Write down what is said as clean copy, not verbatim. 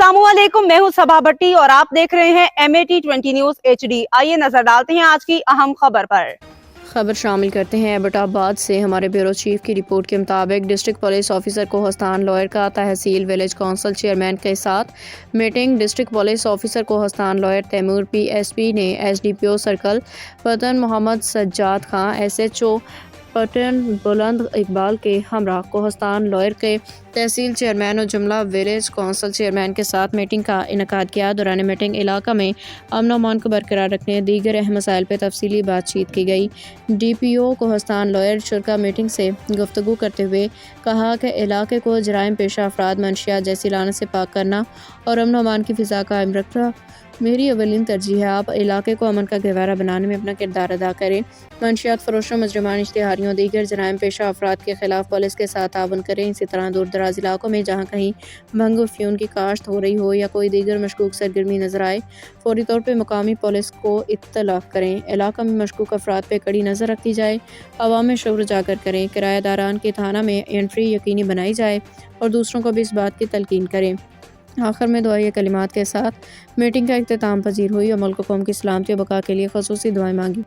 अस्सलामुअलैकुम, मैं हूं सबा भट्टी और आप देख रहे हैं MAT20 न्यूज HD। आइए नजर डालते हैं आज की अहम खबर पर। खबर शामिल करते हैं एबटाबाद से। हमारे ब्यूरो चीफ की रिपोर्ट के मुताबिक डिस्ट्रिक्ट पुलिस ऑफिसर को हस्तान लॉयर का तहसील विलेज काउंसिल चेयरमैन के साथ मीटिंग। डिस्ट्रिक्ट पुलिस ऑफिसर को हस्तान लॉयर तैमूर PSP ने SDPO सर्कल पतन मोहम्मद सज्जाद खां SHO पटन बुलंद इकबाल के हमरा को हस्तान लॉयर के तहसील चेयरमैन और जुमला विलेज काउंसिल चेयरमैन के साथ मीटिंग का इनकाद किया। दौरान मीटिंग इलाका में अमन अमान को बरकरार रखने दीगर अहम मसाइल पर तफसीली बातचीत की गई। DPO को हस्तान लॉयर शुरा मीटिंग से गुफ्तगू करते हुए कहा कि इलाके को जराइम पेशा अफराद मंशियात जैसी लानत से पाक करना और अमन अमान की फ़िज़ा कायम रखना मेरी अवलिन तरजीह है। आप इलाके को अमन का गहवारा बनाने में अपना किरदार अदा करें। मंशियात फरोशों, मुजरिमान, इश्तिहारियों, दीगर जराइम पेशा अफराद के खिलाफ पुलिस के साथ ताउन करें। इसी तरह दूर दराज इलाकों में जहाँ कहीं भंग अफ्यून की काश्त हो रही हो या कोई दीगर मशकूक सरगर्मी नजर आए, फौरी तौर पर मुकामी पुलिस को इत्तला करें। इलाका में मशकूक अफराद पर कड़ी नज़र रखी जाए। अवाम में शऊर उजागर करें। किराएदारान की थाना में एंट्री यकीनी बनाई जाए और दूसरों को भी इस बात की तलकीन करें। आखिर में दुआई कलिमात के साथ मीटिंग का इख्तिताम पजीर हुई और मुल्क कौम की सलामती और बका के लिए खसूसी दुआएं मांगी।